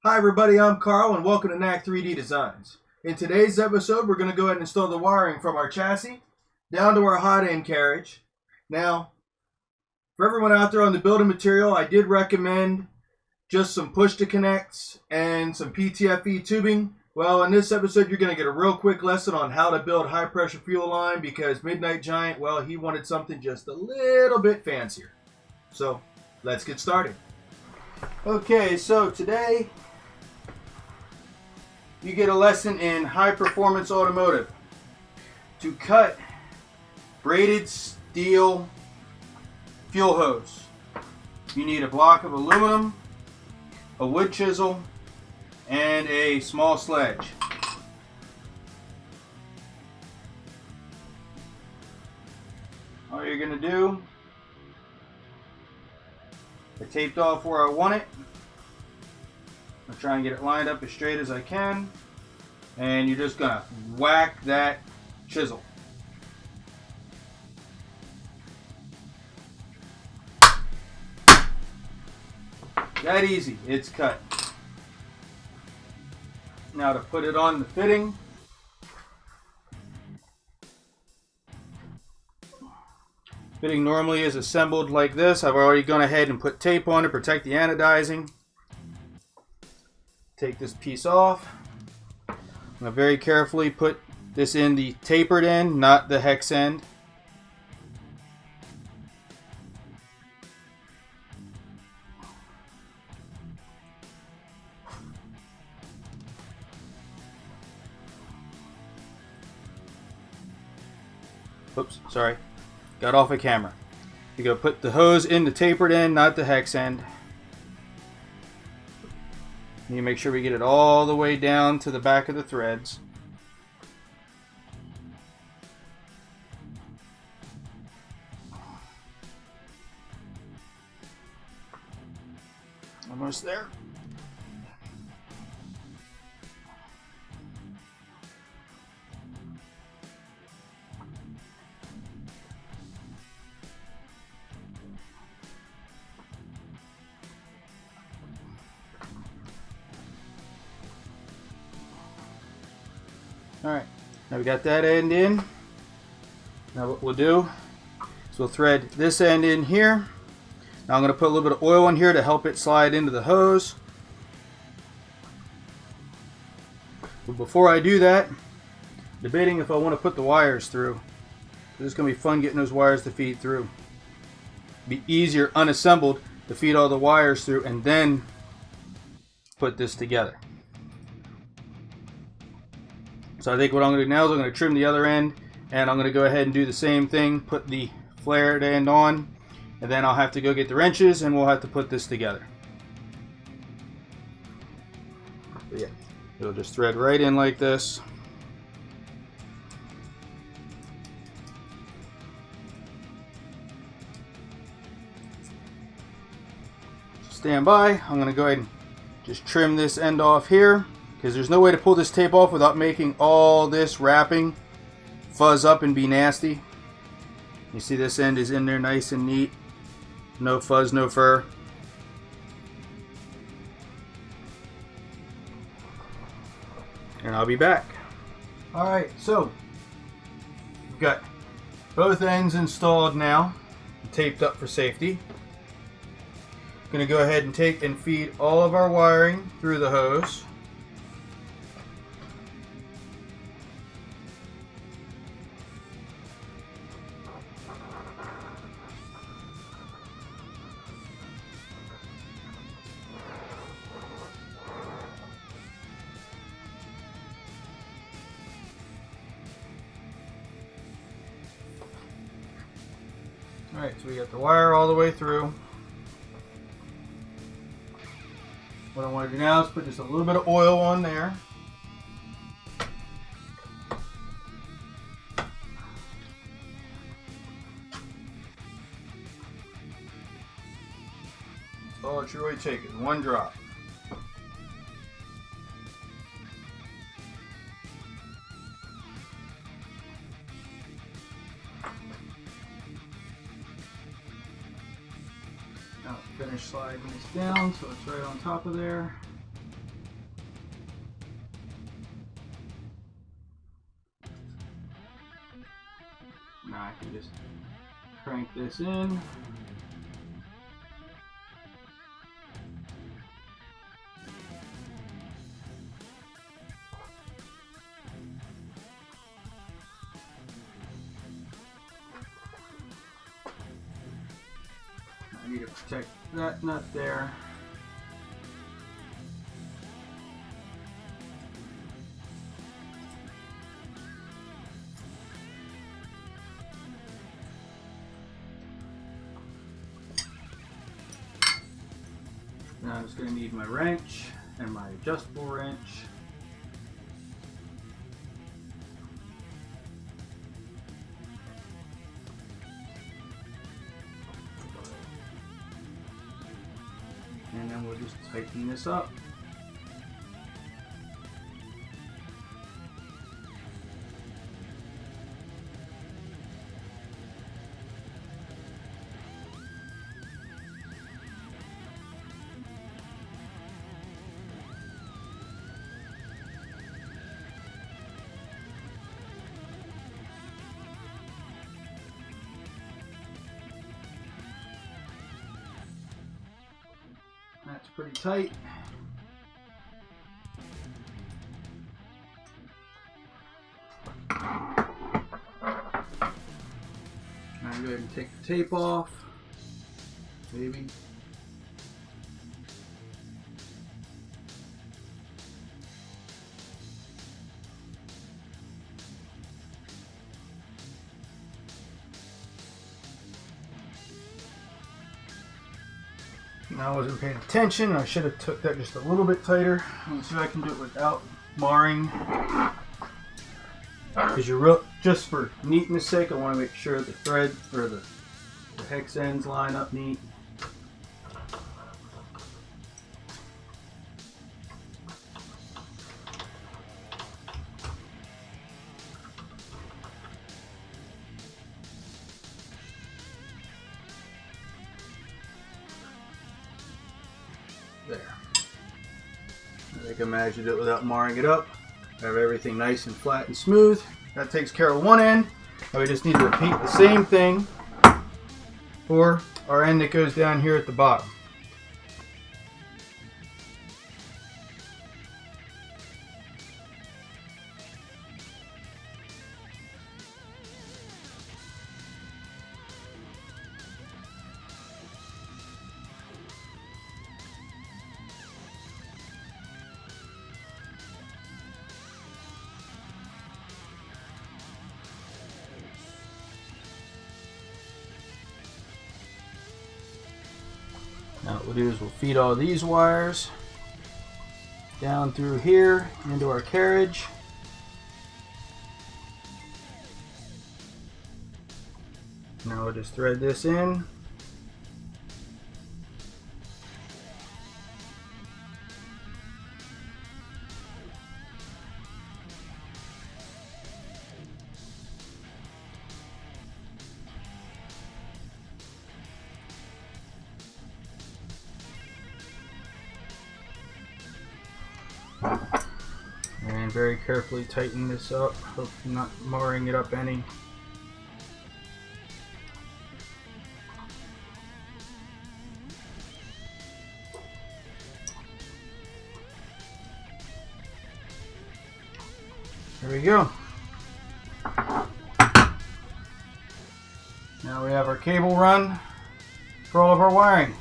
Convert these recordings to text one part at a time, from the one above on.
Hi everybody, I'm Carl and welcome to Knack 3D Designs. In today's episode, we're going to go ahead and install the wiring from our chassis down to our hot end carriage. Now, for everyone out there on the building material, I did recommend just some push-to-connects and some PTFE tubing. Well, in this episode, you're going to get a real quick lesson on how to build high-pressure fuel line because Midknight Giant, well, he wanted something just a little bit fancier. So, let's get started. Okay, so today you get a lesson in high-performance automotive. To cut braided steel fuel hose, you need a block of aluminum, a wood chisel, and a small sledge. All you're going to do, I taped off where I want it. I'll try and get it lined up as straight as I can, and you're just gonna whack that chisel. That easy, it's cut. Now to put it on the fitting, fitting normally is assembled like this. I've already gone ahead and put tape on to protect the anodizing. Take this piece off. I'm going to very carefully put this in the tapered end, not the hex end. Oops, sorry. Got off of camera. You're going to put the hose in the tapered end, not the hex end. You make sure we get it all the way down to the back of the threads. Almost there. Alright, now we got that end in. Now what we'll do is we'll thread this end in here. Now I'm going to put a little bit of oil in here to help it slide into the hose. But before I do that, debating if I want to put the wires through. It's going to be fun getting those wires to feed through. Be easier unassembled to feed all the wires through and then put this together. So I think what I'm going to do now is I'm going to trim the other end, and I'm going to go ahead and do the same thing, put the flared end on, and then I'll have to go get the wrenches and we'll have to put this together. But yeah, it'll just thread right in like this. Stand by. I'm going to go ahead and just trim this end off here, because there's no way to pull this tape off without making all this wrapping fuzz up and be nasty. You see this end is in there nice and neat. No fuzz, no fur. And I'll be back. Alright, so we've got both ends installed now, taped up for safety. Going to go ahead and take and feed all of our wiring through the hose. Alright, so we got the wire all the way through. What I want to do now is put just a little bit of oil on there. That's all it's really taking, one drop. Now finish sliding this down so it's right on top of there. just crank this in. I need to protect that nut there. Now I'm just going to need my wrench and my adjustable wrench. And then we'll just tighten this up. That's pretty tight. Now go ahead and take the tape off, maybe. Now I wasn't paying attention. I should have took that just a little bit tighter. Let's see if I can do it without marring. Because just for neatness sake, I want to make sure the thread or the hex ends line up neat. There. I think I managed it without marring it up. Have everything nice and flat and smooth. That takes care of one end. Now we just need to repeat the same thing for our end that goes down here at the bottom. Now what we'll do is we'll feed all these wires down through here into our carriage. Now we'll just thread this in. And very carefully tighten this up, hope I'm not marring it up any. There we go. Now we have our cable run for all of our wiring.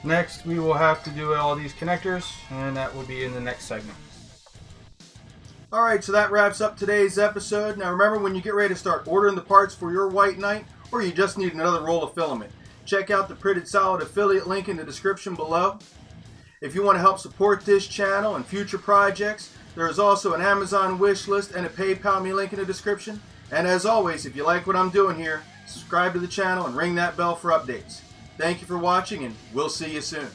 Next, we will have to do all these connectors, and that will be in the next segment. Alright, so that wraps up today's episode. Now remember, when you get ready to start ordering the parts for your White Knight, or you just need another roll of filament, check out the Printed Solid affiliate link in the description below. If you want to help support this channel and future projects, there is also an Amazon wish list and a PayPal me link in the description. And as always, if you like what I'm doing here, subscribe to the channel and ring that bell for updates. Thank you for watching, and we'll see you soon.